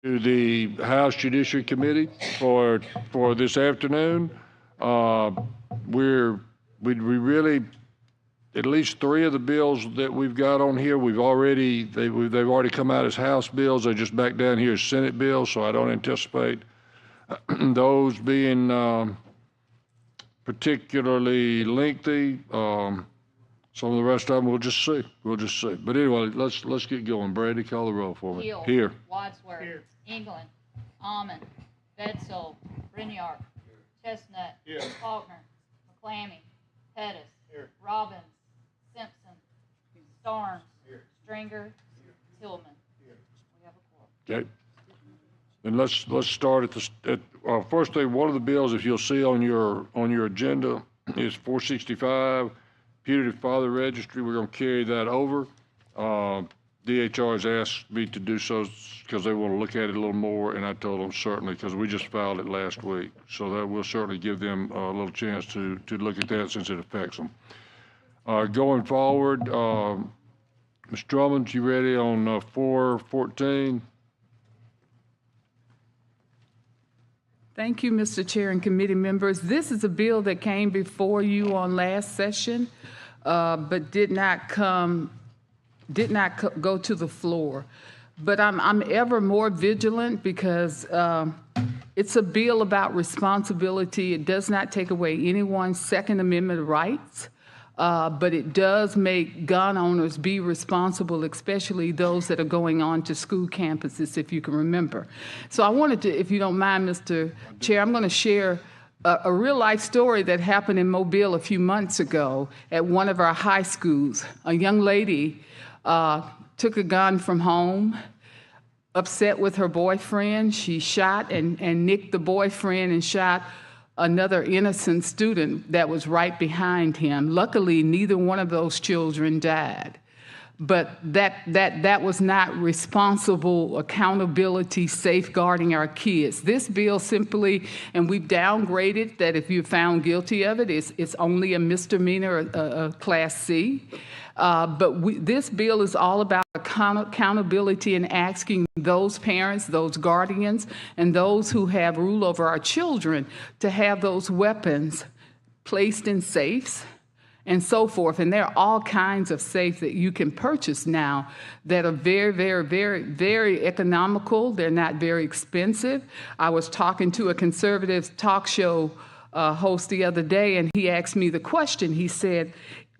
to the House Judiciary Committee for this afternoon. We really, at least three of the bills that we've got on here, they've already come out as House bills. They're just back down here as Senate bills, so I don't anticipate those being particularly lengthy. Some of the rest of them we'll just see. But anyway, let's get going. Brady, call the roll for me. Hill. Here. Wadsworth. Here. England. Almond. Bedsole. Brinyard. Chestnut. Here. Faulkner. McClammy. Pettis. Here. Robbins. Simpson. Starnes. Here. Stringer. Here. Tillman. Here. We have a quorum. Okay. And let's start at first thing. One of the bills, if you'll see on your agenda, is 465. Putative father registry. We're going to carry that over. DHR has asked me to do so because they want to look at it a little more, and I told them certainly, because we just filed it last week. So that will certainly give them a little chance to look at that since it affects them. Going forward, Ms. Drummond, you ready on 414? Thank you, Mr. Chair and committee members. This is a bill that came before you on last session, but did not go to the floor. But I'm ever more vigilant because it's a bill about responsibility. It does not take away anyone's Second Amendment rights, but it does make gun owners be responsible, especially those that are going on to school campuses, if you can remember. So I wanted to, if you don't mind, Mr. Chair, I'm going to share a real-life story that happened in Mobile a few months ago at one of our high schools. A young lady took a gun from home, upset with her boyfriend. She shot and nicked the boyfriend and shot another innocent student that was right behind him. Luckily, neither one of those children died. But that was not responsible accountability, safeguarding our kids. This bill simply, and we've downgraded that if you're found guilty of it, it's only a misdemeanor, a Class C. But this bill is all about accountability and asking those parents, those guardians, and those who have rule over our children to have those weapons placed in safes and so forth. And there are all kinds of safes that you can purchase now that are very, very, very, very economical. They're not very expensive. I was talking to a conservative talk show host the other day, and he asked me the question. He said,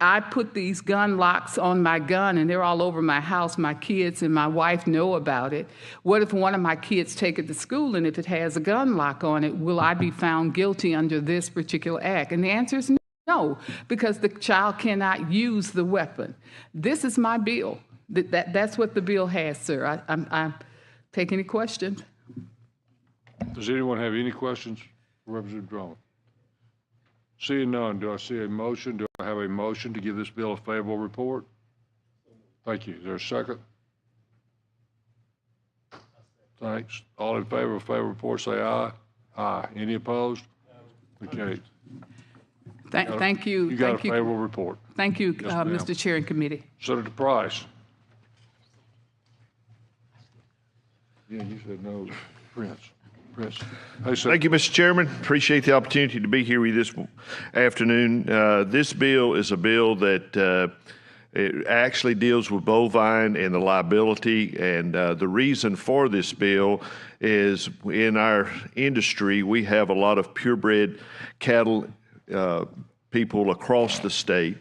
I put these gun locks on my gun and they're all over my house. My kids and my wife know about it. What if one of my kids take it to school and if it has a gun lock on it, will I be found guilty under this particular act? And the answer is no, because the child cannot use the weapon. This is my bill. That's what the bill has, sir. I'm take any questions. Does anyone have any questions for Representative Drummond? Seeing none, do I see a motion? Do I have a motion to give this bill a favorable report? Thank you. Is there a second? Thanks. All in favor of a favorable report, say aye. Aye. Any opposed? Okay. Thank you. You got a favorable report. Thank you, Yes, Mr. Chair and committee. Senator Price. Yeah, you said no. Prince. Hey, thank you, Mr. Chairman. Appreciate the opportunity to be here with you this afternoon. This bill is a bill that it actually deals with bovine and the liability. And the reason for this bill is in our industry, we have a lot of purebred cattle people across the state.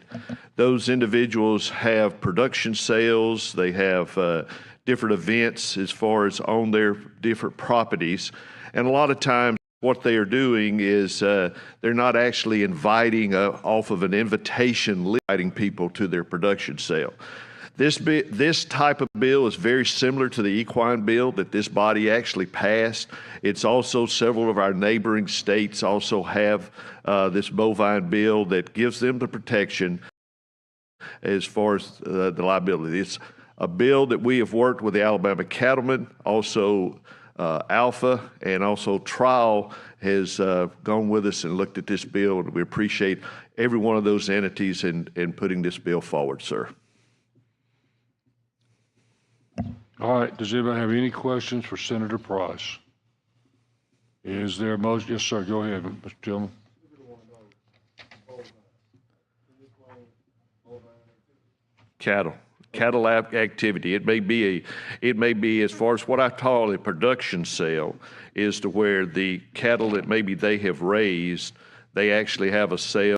Those individuals have production sales. They have different events as far as on their different properties. And a lot of times what they are doing is they're not actually inviting off of an invitation, inviting people to their production sale. This type of bill is very similar to the equine bill that this body actually passed. It's also several of our neighboring states also have this bovine bill that gives them the protection as far as the liability. It's a bill that we have worked with the Alabama cattlemen, also Alpha, and also Trial has gone with us and looked at this bill, and we appreciate every one of those entities in putting this bill forward, sir. All right, does anybody have any questions for Senator Price? Is there a motion? Yes, sir, go ahead, Mr. Tillman. Cattle activity. It may be as far as what I call a production sale is to where the cattle that maybe they have raised, they actually have a sale.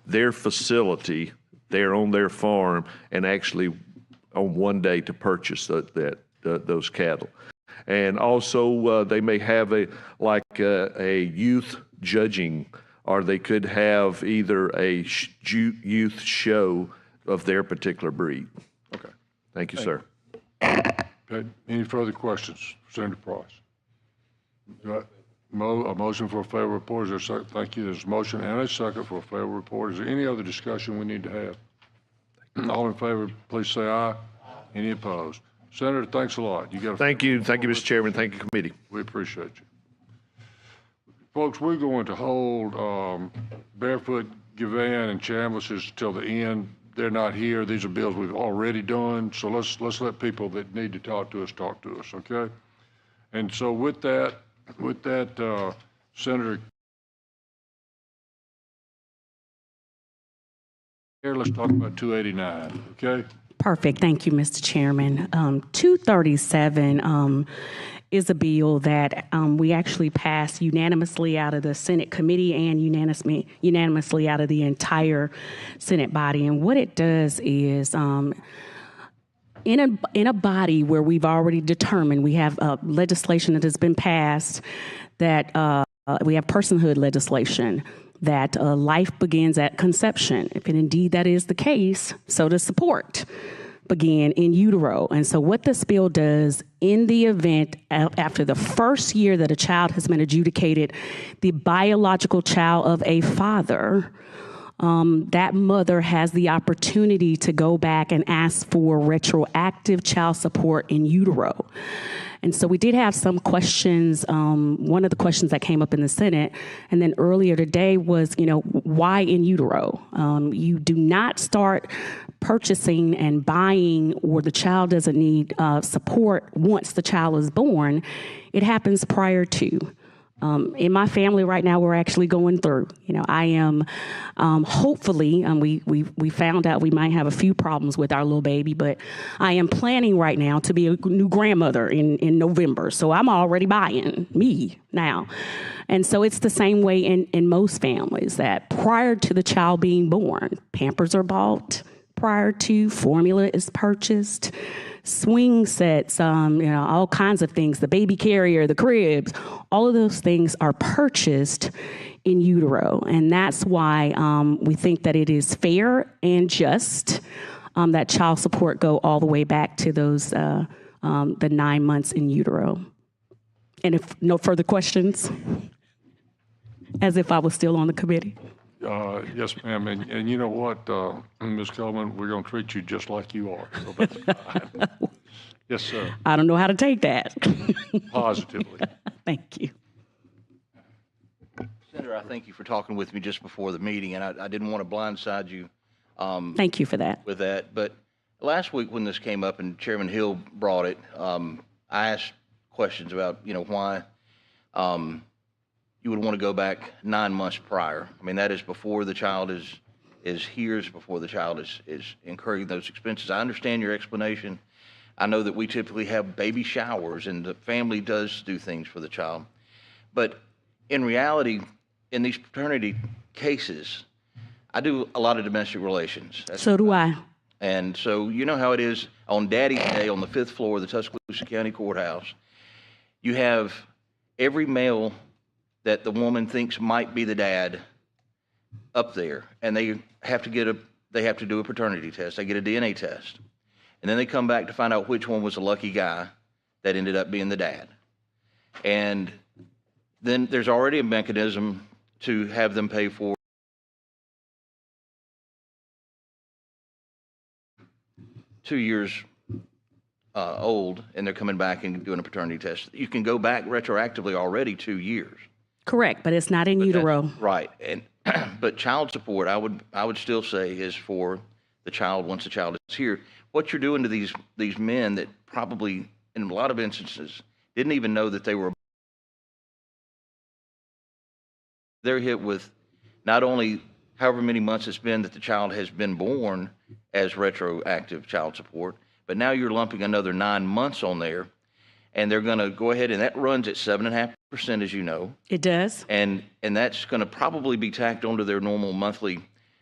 Their facility, there on their farm, and actually on one day to purchase those cattle. And also, they may have a youth judging, or they could have either a youth show of their particular breed. Okay. Thank you, sir. Okay, any further questions, Senator Price? A motion for a favorable report. Is there a second? Thank you. There's a motion and a second for a favorable report. Is there any other discussion we need to have? All in favor, please say aye. Any opposed? Senator, thanks a lot. You got. Thank you, Mr. Chairman. Thank you, committee. We appreciate you. Folks, we're going to hold Barefoot, Gavan, and Chambliss till the end. They're not here. These are bills we've already done. So let's let people that need to talk to us, okay? And so with that, Senator, let's talk about 289, okay? Perfect. Thank you, Mr. Chairman. 237 is a bill that we actually passed unanimously out of the Senate committee and unanimously out of the entire Senate body. And what it does is in a body where we've already determined we have legislation that has been passed, that we have personhood legislation, that life begins at conception. If indeed that is the case, so does support begin in utero. And so what this bill does, in the event after the first year that a child has been adjudicated the biological child of a father, that mother has the opportunity to go back and ask for retroactive child support in utero. And so we did have some questions. One of the questions that came up in the Senate, and then earlier today was, why in utero? You do not start purchasing and buying where the child doesn't need support once the child is born. It happens prior to. In my family right now, we're actually going through. I am hopefully, we found out we might have a few problems with our little baby, but I am planning right now to be a new grandmother in November. So I'm already buying me now. And so it's the same way in most families, that prior to the child being born, Pampers are bought prior to, formula is purchased, swing sets, all kinds of things, the baby carrier, the cribs, all of those things are purchased in utero. And that's why we think that it is fair and just that child support go all the way back to those, the 9 months in utero. And if no further questions, as if I was still on the committee. Yes, ma'am. And you know what, Ms. Coleman, we're going to treat you just like you are. So that's fine. Yes, sir. I don't know how to take that. Positively. Thank you. Senator, I thank you for talking with me just before the meeting, and I didn't want to blindside you. Thank you for that. With that. But last week when this came up and Chairman Hill brought it, I asked questions about, why you would want to go back 9 months prior. I mean, that is before the child is here, before the child is incurring those expenses. I understand your explanation. I know that we typically have baby showers and the family does do things for the child. But in reality, in these paternity cases, I do a lot of domestic relations. So do I. And so you know how it is on Daddy's Day on the 5th floor of the Tuscaloosa County Courthouse. You have every male that the woman thinks might be the dad up there, and they have to do a paternity test. They get a DNA test, and then they come back to find out which one was the lucky guy that ended up being the dad. And then there's already a mechanism to have them pay for two years old, and they're coming back and doing a paternity test. You can go back retroactively already 2 years. Correct, but it's not in utero. Right, and but child support, I would still say, is for the child once the child is here. What you're doing to these men that probably, in a lot of instances, didn't even know that they were. They're hit with not only however many months it's been that the child has been born as retroactive child support, but now you're lumping another 9 months on there, and they're going to go ahead, and that runs at 7.5%, as you know. It does. And that's going to probably be tacked onto their normal monthly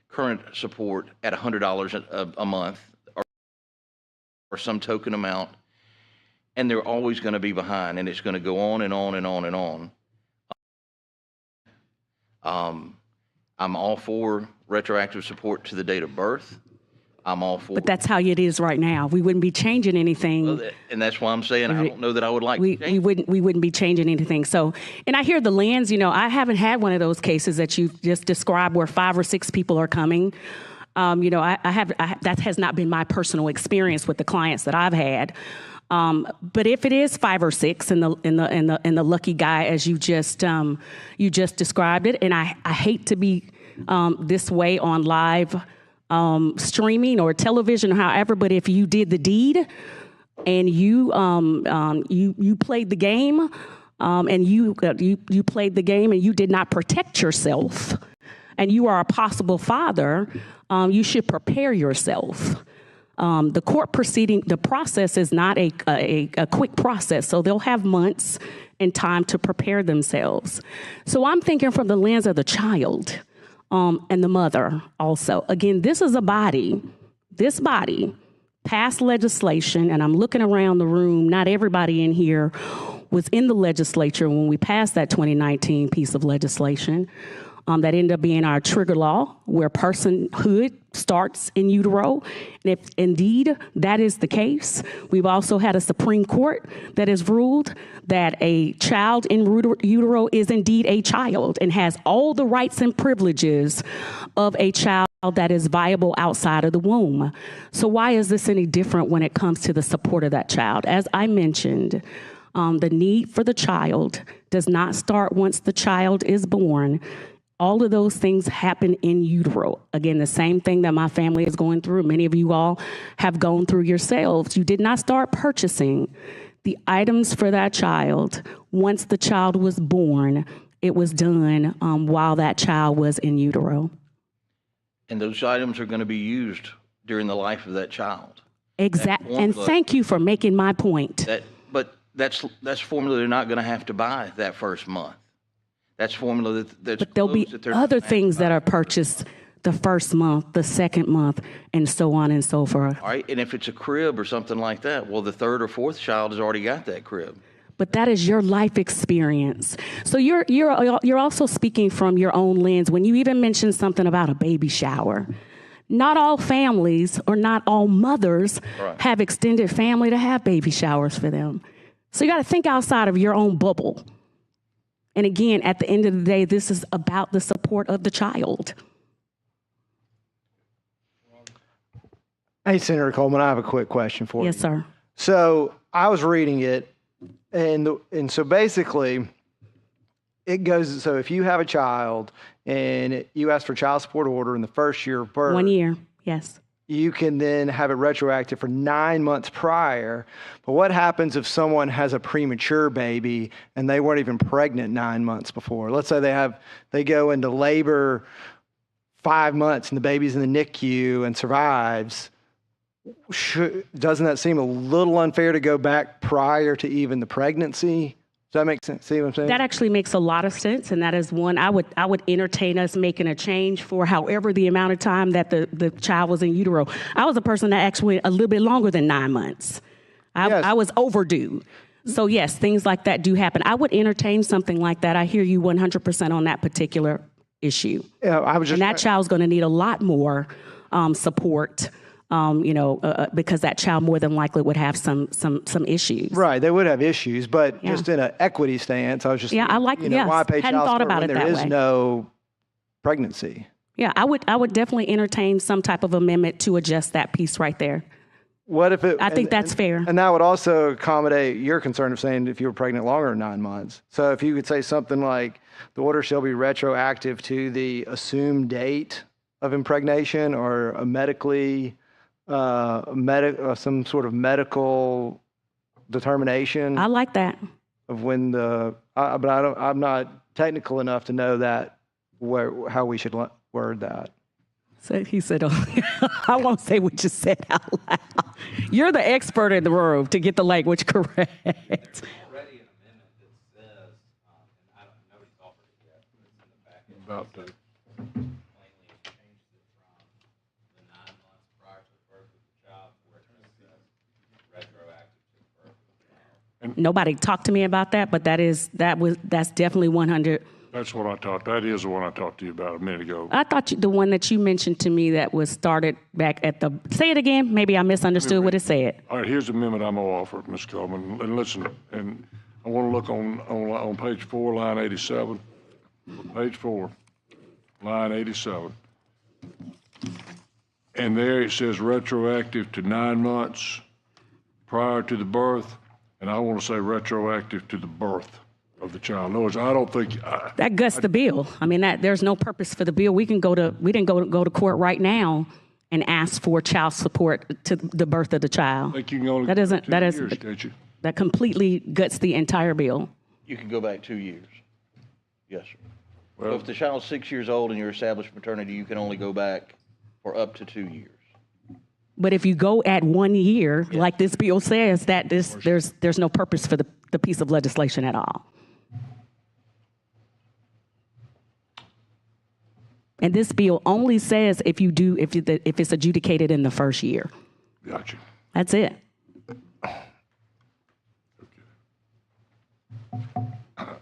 current support at $100 a month or some token amount, and they're always going to be behind, and it's going to go on and on and on and on. I'm all for retroactive support to the date of birth. I'm all for. But that's how it is right now. We wouldn't be changing anything. Well, and that's why I'm saying I don't know that I would like to change. We wouldn't be changing anything. So, and I hear the lands, I haven't had one of those cases that you just described where 5 or 6 people are coming. That has not been my personal experience with the clients that I've had. But if it is 5 or 6 and the lucky guy, as you just described it, and I hate to be this way on live streaming or television or however, but if you did the deed and you played the game, and you played the game and you did not protect yourself, and you are a possible father, you should prepare yourself. The court proceeding, the process is not a quick process, so they'll have months and time to prepare themselves. So I'm thinking from the lens of the child and the mother also. Again, this is this body passed legislation, and I'm looking around the room, not everybody in here was in the legislature when we passed that 2019 piece of legislation. That ended up being our trigger law, where personhood starts in utero. And if indeed that is the case, we've also had a Supreme Court that has ruled that a child in utero is indeed a child and has all the rights and privileges of a child that is viable outside of the womb. So why is this any different when it comes to the support of that child? As I mentioned, the need for the child does not start once the child is born. All of those things happen in utero. Again, the same thing that my family is going through. Many of you all have gone through yourselves. You did not start purchasing the items for that child once the child was born. It was done while that child was in utero. And those items are going to be used during the life of that child. Exactly. And thank you for making my point. But that's formula they're not going to have to buy that first month. That's formula that's. But there'll be other things that are purchased the first month, the second month, and so on and so forth. All right, and if it's a crib or something like that, well, the 3rd or 4th child has already got that crib. But that is your life experience. So you're also speaking from your own lens when you even mentioned something about a baby shower. Not all families or not all mothers have extended family to have baby showers for them. So you got to think outside of your own bubble. And again, at the end of the day, this is about the support of the child. Hey, Senator Coleman, I have a quick question for you. Yes, sir. So I was reading it, and so basically, it goes, so if you have a child and you ask for child support order in the first year of birth. 1 year, yes. You can then have it retroactive for 9 months prior. But what happens if someone has a premature baby and they weren't even pregnant 9 months before? Let's say they go into labor 5 months and the baby's in the NICU and survives. Doesn't that seem a little unfair to go back prior to even the pregnancy? Does that make sense? See what I'm saying? That actually makes a lot of sense, and that is one I would entertain us making a change for however the amount of time that the child was in utero. I was a person that actually went a little bit longer than 9 months. Yes. I was overdue. So yes, things like that do happen. I would entertain something like that. I hear you 100% on that particular issue. Yeah, I was just. And that child's going to need a lot more support. Because that child more than likely would have some issues. Right, they would have issues, but just in an equity stance, I was just I like why pay hadn't child thought support about when it there that is way. no pregnancy? Yeah, I would definitely entertain some type of amendment to adjust that piece right there. What if it? I think that's fair. And that would also accommodate your concern of saying if you were pregnant longer than 9 months. So if you could say something like the order shall be retroactive to the assumed date of impregnation or a medically, some sort of medical determination I like that. of when but I'm not technical enough to know that how we should word that. So he said, I won't say what you said out loud. You're the expert in the room to get the language correct. Already an amendment that says, and I don't know nobody's offered it yet, but it's in the packet. About to. Plainly it changes it from the 9 months prior to the birth of the child, where it says retroactive to the birth of the child. Nobody talked to me about that, but that's definitely 100. That's what I talked, that is the one I talked to you about a minute ago. I thought the one that you mentioned to me that was started back at say it again. Maybe I misunderstood what it said. All right, here's the amendment I'm gonna offer, Ms. Coleman, and listen, and I wanna look on page 4, line 87. Page 4, line 87. And there it says retroactive to 9 months prior to the birth, and I wanna say retroactive to the birth of the child. In other words, I don't think, That guts the bill. I mean, there's no purpose for the bill. We didn't go to court right now and ask for child support to the birth of the child. I think you can only. That isn't, go that 2 is, years, can't you? that completely guts the entire bill. You can go back 2 years. Yes, sir. So Well, if the child's 6 years old and you're established maternity, you can only go back for up to 2 years. But if you go at 1 year, like this bill says, that there's no purpose for the piece of legislation at all. And this bill only says if it's adjudicated in the first year. gotcha. That's it.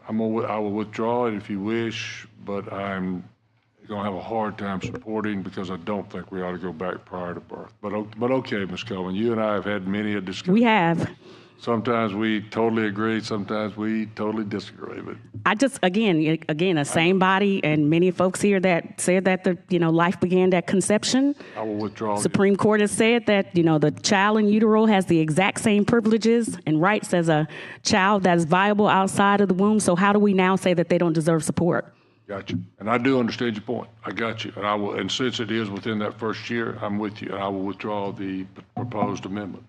I will withdraw it if you wish, but I'm gonna have a hard time supporting because I don't think we ought to go back prior to birth. But okay, Ms. Coleman, you and I have had many a discussion. We have. Sometimes we totally agree, sometimes we totally disagree, but I just, again, the same body and many folks here that said that life began at conception. I will withdraw. Supreme Court has said that, the child in utero has the exact same privileges and rights as a child that is viable outside of the womb. So how do we now say that they don't deserve support? Gotcha. And I do understand your point. I got you. And since it is within that first year, I'm with you, and I will withdraw the proposed amendment.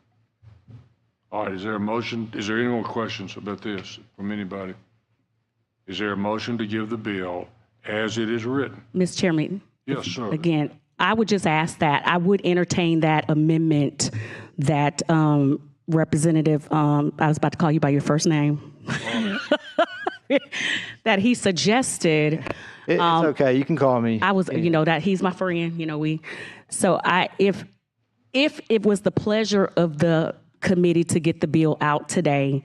All right, is there a motion? Is there any more questions about this from anybody? Is there a motion to give the bill as it is written? Mr. Chairman. Yes, sir. Again, I would just ask that I would entertain that amendment that Representative, I was about to call you by your first name, that he suggested. It's okay. You can call me. I was, that he's my friend. If it was the pleasure of the committee to get the bill out today,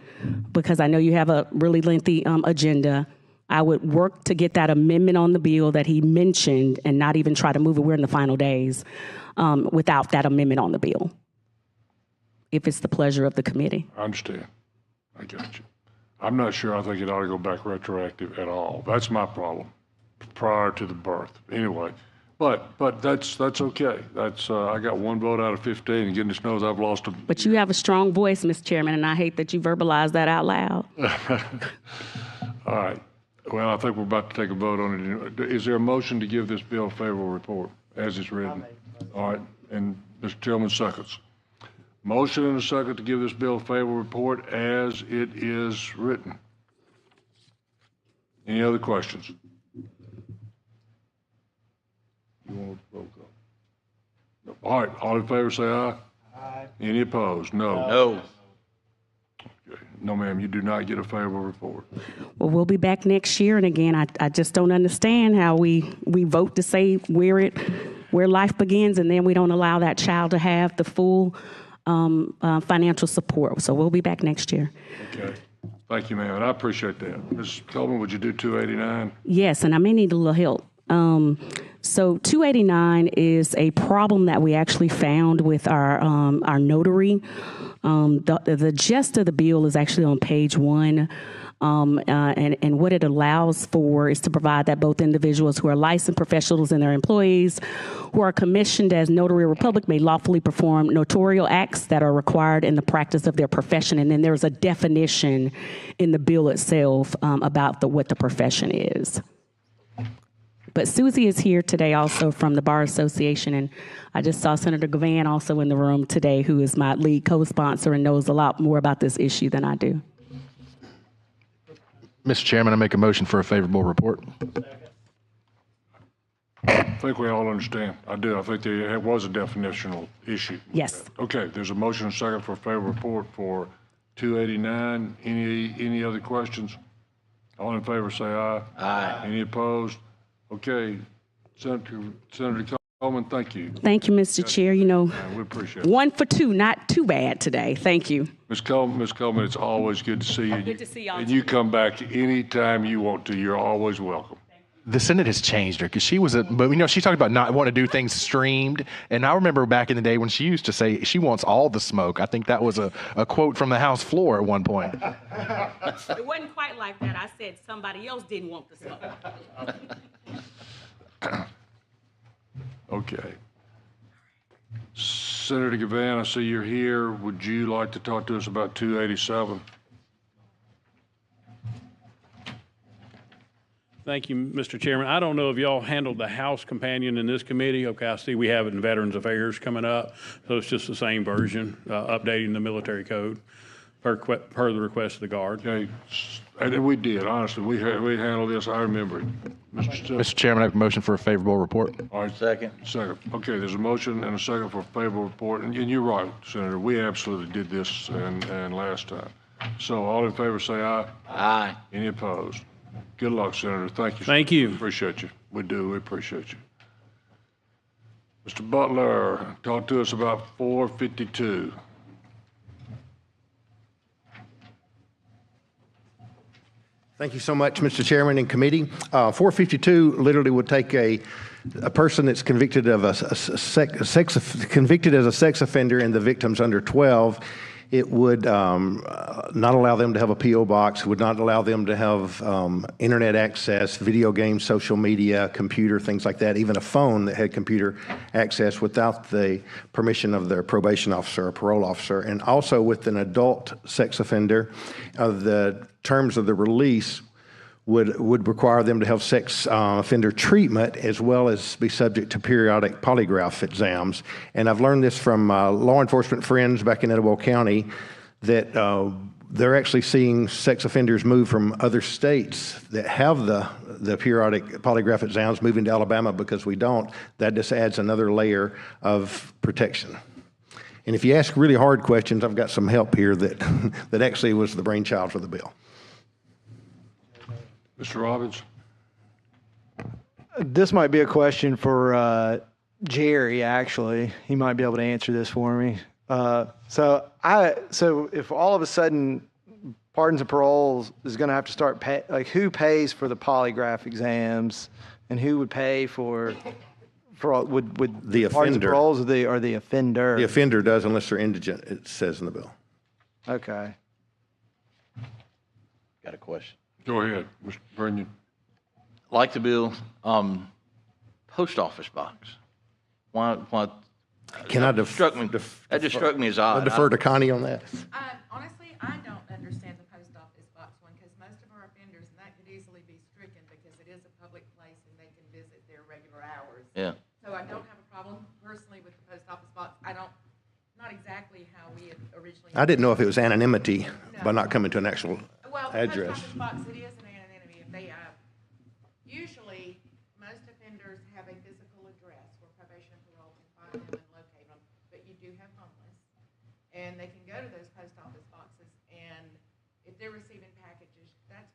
because I know you have a really lengthy agenda, I would work to get that amendment on the bill that he mentioned and not even try to move it. We're in the final days without that amendment on the bill, if it's the pleasure of the committee. I understand. I got you. I'm not sure I think it ought to go back retroactive at all. That's my problem, prior to the birth. Anyway, but that's okay. That's I got 1 vote out of 15, and goodness knows I've lost a. But you have a strong voice, Mr. Chairman, and I hate that you verbalize that out loud. All right. Well, I think we're about to take a vote on it. Is there a motion to give this bill a favorable report as it's written? All right. And Mr. Tillman seconds. Motion and a second to give this bill a favorable report as it is written. Any other questions? You want to roll call? No. All right. All in favor say aye. Aye. Any opposed? No. No. Okay. No, ma'am. You do not get a favorable report. Well, we'll be back next year, and again, I just don't understand how we vote to say where life begins, and then we don't allow that child to have the full financial support. So we'll be back next year. Okay. Thank you, ma'am. And I appreciate that. Ms. Coleman, would you do 289? Yes, and I may need a little help. So 289 is a problem that we actually found with our notary. The gist of the bill is actually on page 1. And what it allows for is to provide that both individuals who are licensed professionals and their employees who are commissioned as notary public may lawfully perform notarial acts that are required in the practice of their profession. And then there's a definition in the bill itself about what the profession is. But Susie is here today also from the Bar Association, and I just saw Senator Gavan also in the room today, who is my lead co-sponsor and knows a lot more about this issue than I do. Mr. Chairman, I make a motion for a favorable report. I think we all understand. I do. I think it was a definitional issue. Yes. Okay, there's a motion and a second for a favorable report for 289. Any other questions? All in favor say aye. Aye. Any opposed? Okay, Senator Coleman, thank you. Thank you, Mr. Chair. You know, We appreciate it. 1 for 2, not too bad today. Thank you. Ms. Coleman, it's always good to see you. Good to see y'all, And you come back anytime you want to. You're always welcome. The Senate has changed her because but she talked about not wanting to do things streamed. And I remember back in the day when she used to say she wants all the smoke. I think that was a quote from the House floor at one point. It wasn't quite like that. I said somebody else didn't want the smoke. Okay. Senator Gavan, I see you're here. Would you like to talk to us about 287? Thank you, Mr. Chairman. I don't know if y'all handled the House companion in this committee. Okay, I see we have it in Veterans Affairs coming up. So it's just the same version, updating the military code per the request of the Guard. Okay, and we did, honestly. We handled this. I remember it. Mr. Chairman, I make a motion for a favorable report. All right. Second. Second. Okay, there's a motion and a second for a favorable report. And you're right, Senator. We absolutely did this and last time. So all in favor say aye. Aye. Any opposed? Good luck, Senator. Thank you. Thank you. Appreciate you. We do. We appreciate you. Mr. Butler, talk to us about 452. Thank you so much, Mr. Chairman and committee. 452 literally would take a person that's convicted of convicted as a sex offender and the victim's under 12. It would not allow them to have a P.O. box, would not allow them to have internet access, video games, social media, computer, things like that, even a phone that had computer access without the permission of their probation officer or parole officer. And also with an adult sex offender, the terms of the release would require them to have sex offender treatment as well as be subject to periodic polygraph exams. And I've learned this from law enforcement friends back in Etowah County that they're actually seeing sex offenders move from other states that have the periodic polygraph exams moving to Alabama because we don't. That just adds another layer of protection. And if you ask really hard questions, I've got some help here that, that actually was the brainchild for the bill. Mr. Robbins? This might be a question for Jerry, actually. He might be able to answer this for me. So if all of a sudden pardons and paroles is going to have to start who pays for the polygraph exams, and who would pay for would The pardons and offender. paroles or the offender? The offender does unless they're indigent, it says in the bill. Okay. Got a question. Go ahead, Mr. Brennan. Like the bill, post office box. Why? Can I that just struck me as I odd. defer to Connie on that? Honestly, I don't understand the post office box one, because most of our offenders, and that could easily be stricken because it is a public place and they can visit their regular hours. Yeah. So I don't have a problem personally with the post office box. Not exactly how we had originally. I didn't know if it was anonymity by not coming to an actual Well, address. the post office box, it is an anonymity. If they, usually, most offenders have a physical address where probation and parole can find them and locate them, but you do have homeless. And they can go to those post office boxes, and if they're receiving packages, that's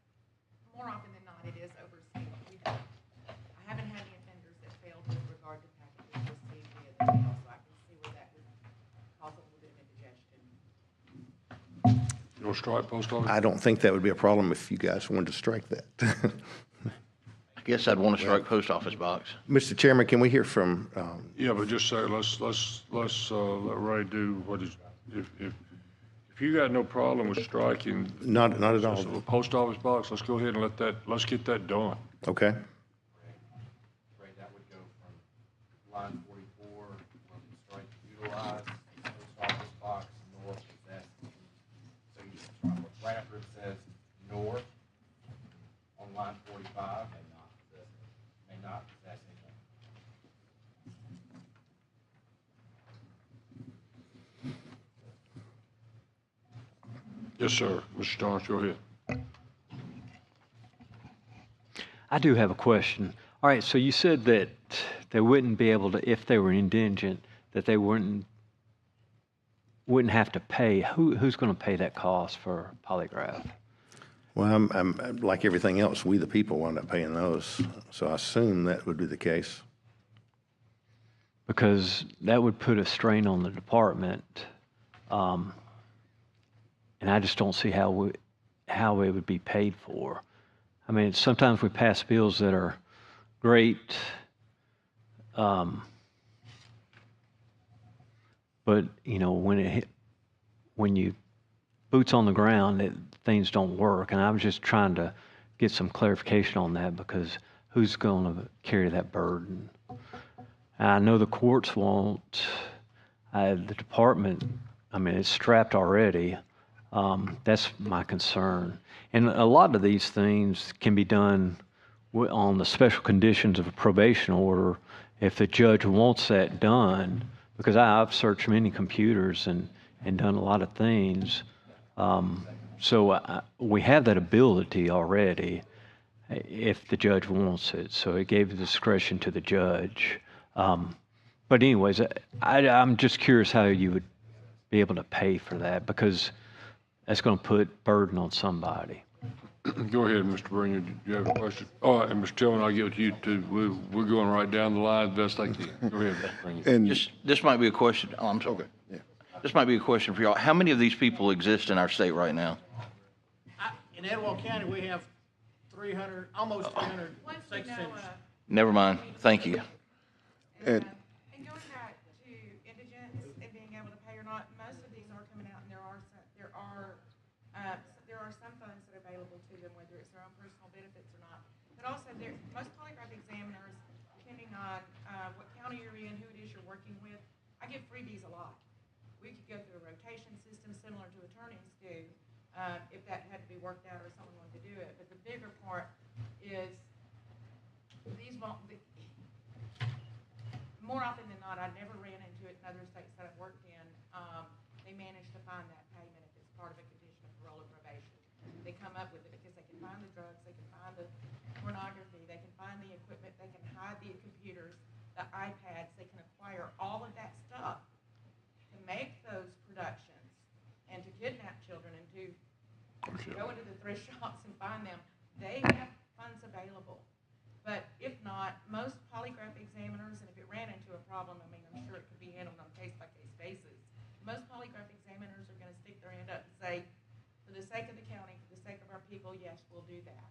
more often than not, it is overseas. I haven't had any offenders that failed with regard to packages received via the mail, so I can see where that would cause a little bit of indigestion. You want to strike post office? I don't think that would be a problem if you guys wanted to strike that. I guess I'd want to strike post office box. Mr. Chairman, can we hear from, Yeah, but just say, let's let Ray do what is, if you got no problem with striking. not at all, The post office box, let's go ahead and let's get that done. okay? Right, that would go from line 44, from strike utilize, post office box, nor possess. So you strike right after it says nor on line 45, may not possess, may not Yes, sir. Mr. Starnes, go ahead. I do have a question. All right, so you said that they wouldn't be able to, if they were indigent, that they wouldn't have to pay. Who's going to pay that cost for polygraph? Well, I'm like everything else, we the people wind up paying those. So I assume that would be the case. Because that would put a strain on the department, and I just don't see how it would be paid for. I mean, sometimes we pass bills that are great, but you know, when you boots on the ground, things don't work. And I was just trying to get some clarification on that, because who's going to carry that burden? I know the courts won't. The department, I mean, it's strapped already. That's my concern. And a lot of these things can be done on the special conditions of a probation order if the judge wants that done, because I've searched many computers and done a lot of things. So we have that ability already if the judge wants it. So it gave the discretion to the judge. But anyways, I'm just curious how you would be able to pay for that, because that's going to put burden on somebody. Go ahead, Mr. Bernier. Do you have a question? Oh, and Mr. Tillman, I'll get with you too. We're going right down the line best I can. Go ahead, Mr. Bernier. And this might be a question. Oh, I'm sorry. Okay, yeah. This might be a question for y'all. How many of these people exist in our state right now? In Etowah County, we have 300, almost 300 sex offenders. Never mind. Thank you. And going back to indigents and being able to pay or not, most of these are coming out, and there are some funds that are available to them, whether it's their own personal benefits or not. But also, most polygraph examiners, depending on what county you're in, who it is you're working with, I give freebies a lot. We could go through a rotation system similar to attorneys do, if that had to be worked out or someone wanted to do it. But the bigger part is these won't. More often than not, I never ran into it in other states that I've worked in. They manage to find that payment if it's part of a condition of parole or probation. They come up with it because they can find the drugs, they can find the pornography, they can find the equipment, they can hide the computers, the iPads, they can acquire all of that stuff to make those productions and to kidnap children and to go into the thrift shops and find them. They have funds available. But if not, most polygraph examiners, and if it ran into a problem, I mean, I'm sure it could be handled on a case-by-case basis. Most polygraph examiners are going to stick their hand up and say, for the sake of the county, for the sake of our people, yes, we'll do that.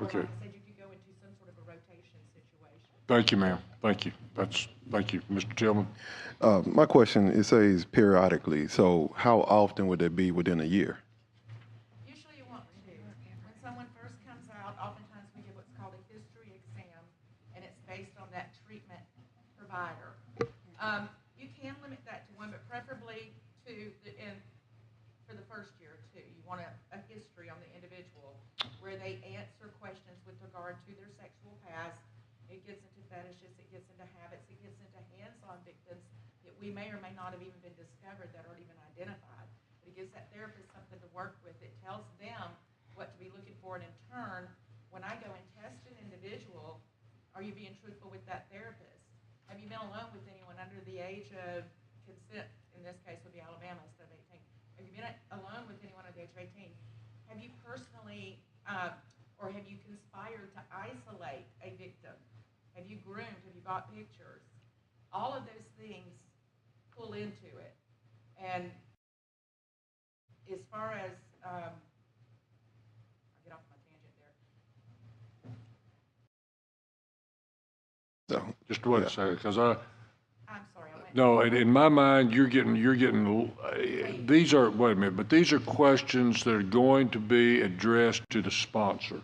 Okay. Or like I said, you could go into some sort of a rotation situation. Thank you, ma'am. Thank you. Thank you. Mr. Tillman? My question, it says periodically. So how often would that be within a year? Usually you want to. When someone first comes out, oftentimes we give what's called a history exam, and it's based on that treatment provider. You can limit that to one, but preferably two, for the first year or two. You want a history on the individual where they answer questions with regard to their sexual past. It gets into fetishes, it gets into habits, it gets into hands-on victims that we may or may not have even been discovered, that aren't even identified. But it gives that therapist something to work with. It tells them what to be looking for, and in turn, when I go and test an individual, are you being truthful with that therapist? Have you been alone with anyone under the age of consent? In this case would be Alabama instead of 18. Have you been alone with anyone under the age of 18? Have you personally, or have you conspired to isolate a victim? Have you groomed? Have you bought pictures? All of those things pull into it. And as far as, I'll get off my tangent there. So, Just one second, because I'm sorry, I went. no, in my mind, you're getting, these are, wait a minute, but these are questions that are going to be addressed to the sponsor.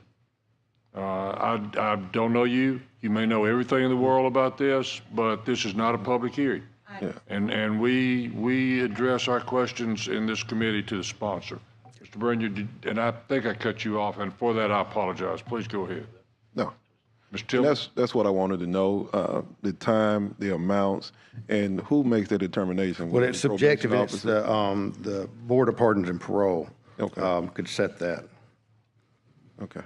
I don't know you. You may know everything in the world about this, but this is not a public hearing. yeah. And we address our questions in this committee to the sponsor. Mr. Bernier, and I think I cut you off, and for that, I apologize. Please go ahead. No. Mr. And Tillman? that's what I wanted to know, the time, the amounts, and who makes the determination? Well, Would it it's be probation subjective. It's officer? the Board of Pardons and Parole. Okay. could set that. Okay.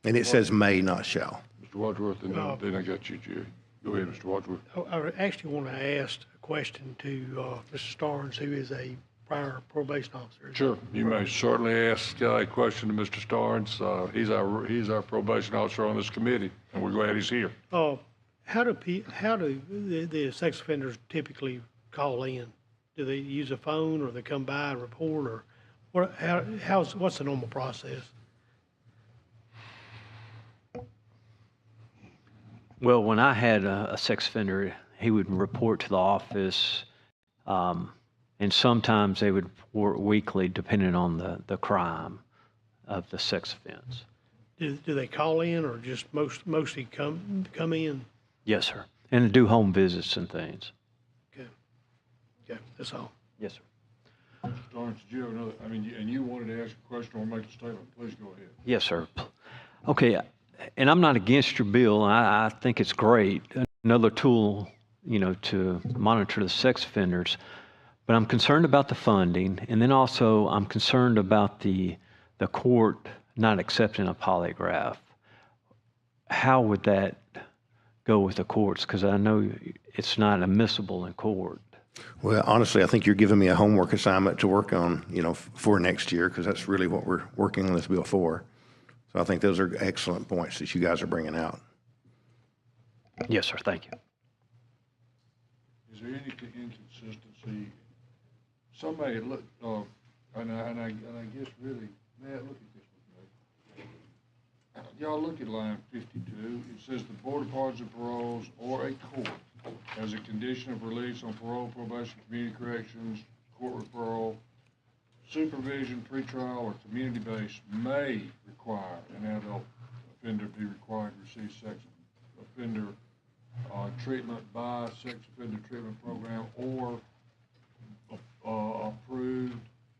And it says may, not shall. Mr. Wadsworth, and then I got you, Jerry. Go ahead, Mr. Wadsworth. I actually want to ask a question to Mr. Starnes, who is a prior probation officer. Sure, you may certainly ask a question to Mr. Starnes. He's our probation officer on this committee, and we're glad he's here. How do the sex offenders typically call in? Do they use a phone, or they come by and report, or what's the normal process? Well, when I had a sex offender, he would report to the office, and sometimes they would report weekly, depending on the crime of the sex offense. Do they call in, or just mostly come in? Yes, sir. And do home visits and things. Okay, that's all. Yes, sir. Mr. Starnes, did you have another, and you wanted to ask a question or make a statement? Please go ahead. Yes, sir. Okay, and I'm not against your bill. I think it's great. Another tool, to monitor the sex offenders. But I'm concerned about the funding, and then also I'm concerned about the court not accepting a polygraph. How would that go with the courts? Because I know it's not admissible in court. Well, honestly, I think you're giving me a homework assignment to work on, for next year, because that's really what we're working on this bill for. So I think those are excellent points that you guys are bringing out. Yes, sir. Thank you. Is there any inconsistency? Somebody look, and I guess really, Matt, look at this with me. Y'all look at line 52. It says the Board of Pardons and Paroles or a court, as a condition of release on parole, probation, community corrections, court referral, supervision, pretrial, or community-based, may require an adult offender be required to receive sex offender treatment by sex offender treatment program or approved,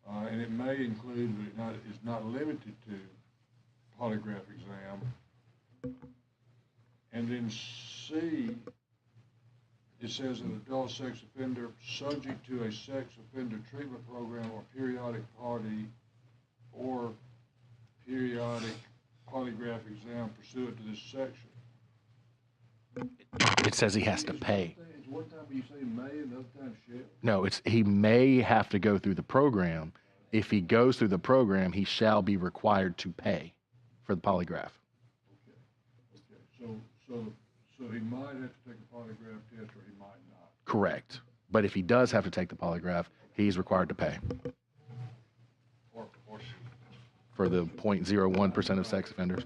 and it may include, but is not limited to, polygraph exam. And then C, it says an adult sex offender subject to a sex offender treatment program or periodic periodic polygraph exam pursuant to this section. It says he has to pay. One time you say may, another time shall. No, he may have to go through the program. If he goes through the program, he shall be required to pay for the polygraph. Okay. So he might have to take a polygraph test, or he might not. Correct. But if he does have to take the polygraph, he's required to pay. Or For the 0.01% of sex offenders.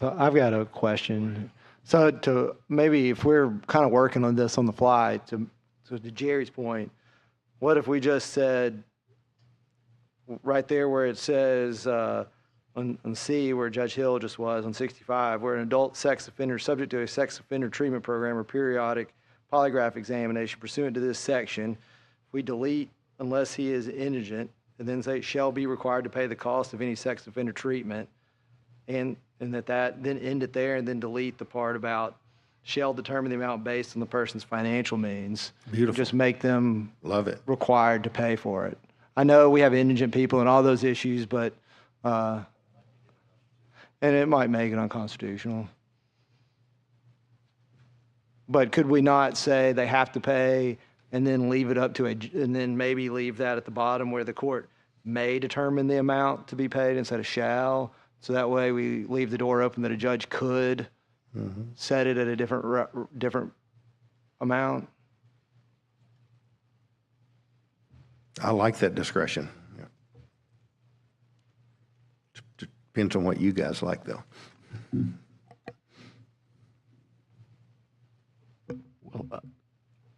So I've got a question. So to maybe if we're kind of working on this on the fly, to Jerry's point, what if we just said right there where it says on C, where Judge Hill just was, on 65, where an adult sex offender subject to a sex offender treatment program or periodic polygraph examination pursuant to this section, we delete unless he is indigent, and then say shall be required to pay the cost of any sex offender treatment, and that then end it there, and then delete the part about shall determine the amount based on the person's financial means. Beautiful. Just make them Love it. required to pay for it. I know we have indigent people and all those issues, but and it might make it unconstitutional. But could we not say they have to pay and then leave it up to and then maybe leave that at the bottom where the court may determine the amount to be paid instead of shall? So that way we leave the door open that a judge could set it at a different amount. I like that discretion. Depends on what you guys like, though. Well,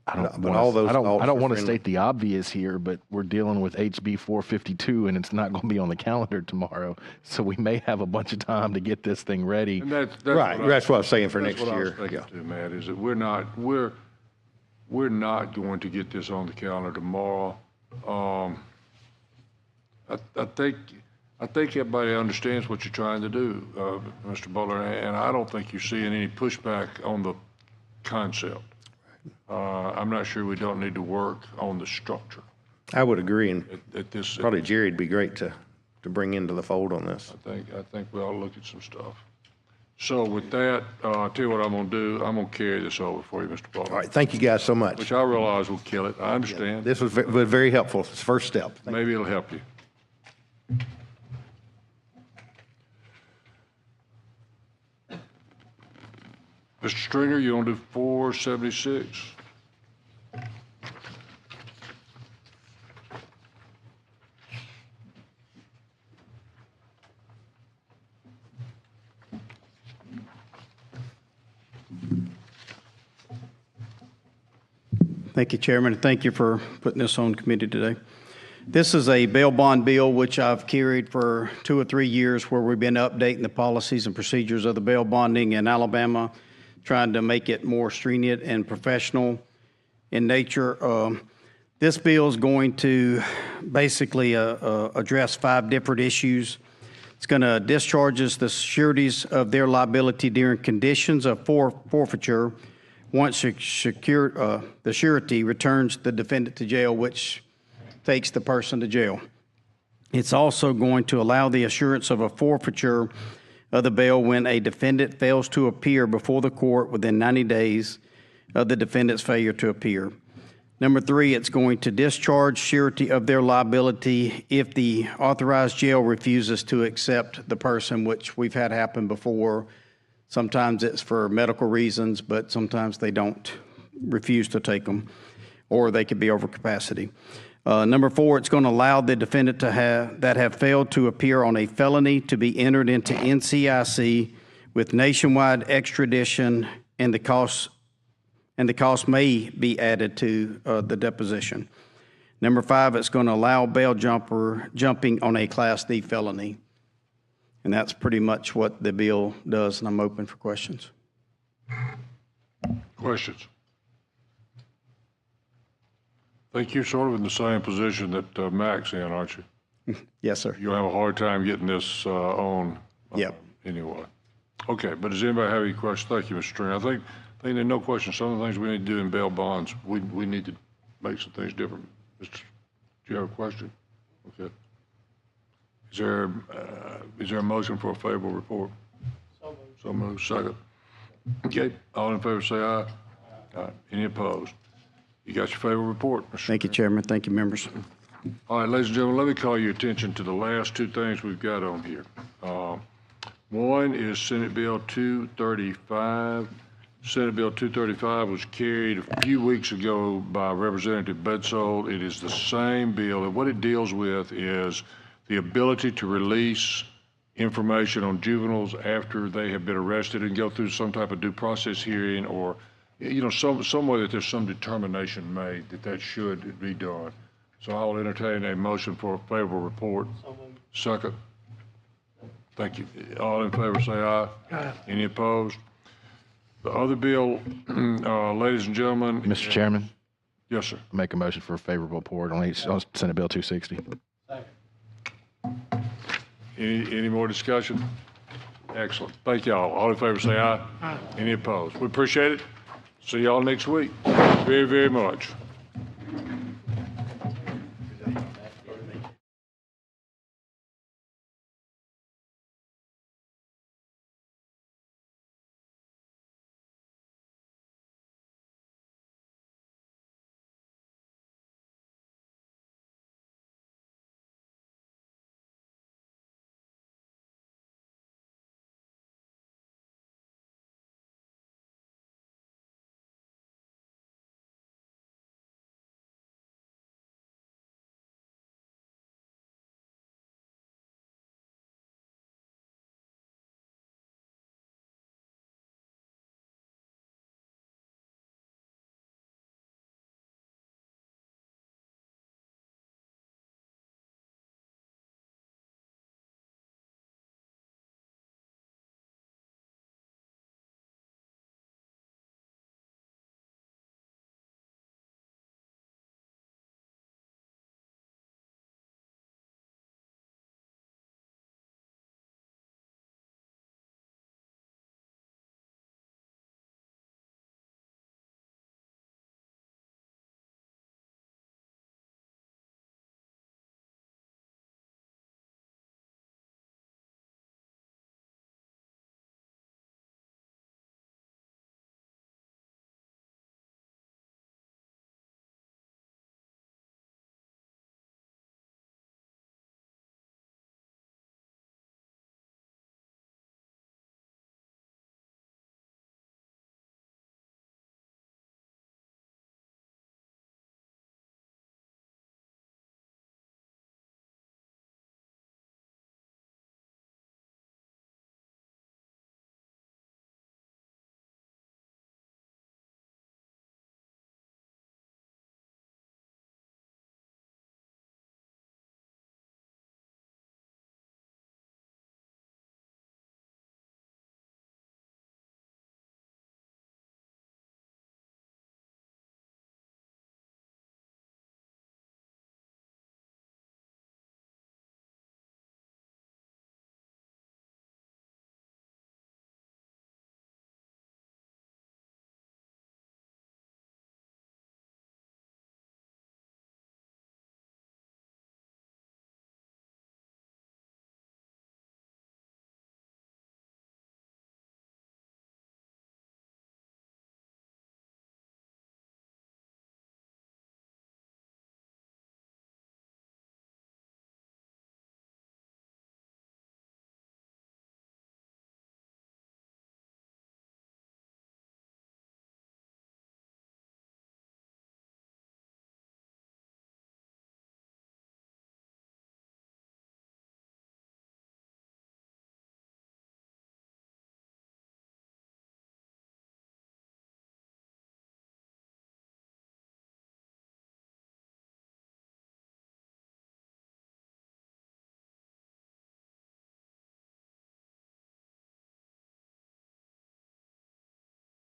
I don't But all those I don't thoughts are want to friendly. state the obvious here, but we're dealing with HB 452, and it's not going to be on the calendar tomorrow. So we may have a bunch of time to get this thing ready. And that's Right, that's what I was saying for that's next what I was year. thinking Yeah. too, Matt, is that we're not going to get this on the calendar tomorrow. I I think everybody understands what you're trying to do, Mr. Butler, and I don't think you're seeing any pushback on the concept. I'm not sure we don't need to work on the structure I would agree, and at this. probably Jerry'd be great to bring into the fold on this. I think we ought to look at some stuff. So with that, I'll tell you what I'm gonna do. I'm gonna carry this over for you, Mr. Butler. All right, thank you guys so much. Which I realize will kill it. I understand. This was very helpful. It's the first step. Thank you. Maybe it'll help you. Mr. Stringer, you want to do 476? Thank you, Chairman, and thank you for putting this on committee today. This is a bail bond bill which I've carried for 2 or 3 years, where we've been updating the policies and procedures of the bail bonding in Alabama, trying to make it more stringent and professional in nature. This bill is going to basically address 5 different issues. It's going to discharge the sureties of their liability during conditions of forfeiture once the surety returns the defendant to jail, which takes the person to jail. It's also going to allow the assurance of a forfeiture of the bail when a defendant fails to appear before the court within 90 days of the defendant's failure to appear. Number 3, it's going to discharge surety of their liability if the authorized jail refuses to accept the person, which we've had happen before. Sometimes it's for medical reasons, but sometimes they don't refuse to take them, or they could be over capacity. Number 4, it's going to allow the defendant that have failed to appear on a felony to be entered into NCIC with nationwide extradition, and the cost may be added to the deposition. Number 5, it's going to allow bail jumping on a Class D felony. And that's pretty much what the bill does, and I'm open for questions. Questions? I think you're sort of in the same position that Mac's in, aren't you? Yes, sir. You'll have a hard time getting this on. Yep. Anyway. Okay, but does anybody have any questions? Thank you, Mr. Stringer. I think there's no question. Some of the things we need to do in bail bonds, we need to make some things different. Do you have a question? Okay. Is there a motion for a favorable report? So moved. Second. Okay. All in favor say aye. Aye. Any opposed? You got your favorable report, Mr. Thank you, Chairman. Thank you, members. All right, ladies and gentlemen, let me call your attention to the last 2 things we've got on here. One is Senate Bill 235. Senate Bill 235 was carried a few weeks ago by Representative Bedsold. It is the same bill, and what it deals with is the ability to release information on juveniles after they have been arrested and go through some type of due process hearing, or some way that there's some determination made that should be done. So I'll entertain a motion for a favorable report. Second. Thank you. All in favor say aye. Aye. Any opposed? The other bill, ladies and gentlemen. Mr. Chairman? Yes, sir. Make a motion for a favorable report on Senate Bill 260. Any more discussion? Excellent. Thank y'all. All in favor say aye. Aye. Any opposed? We appreciate it. See y'all next week. Very, very much.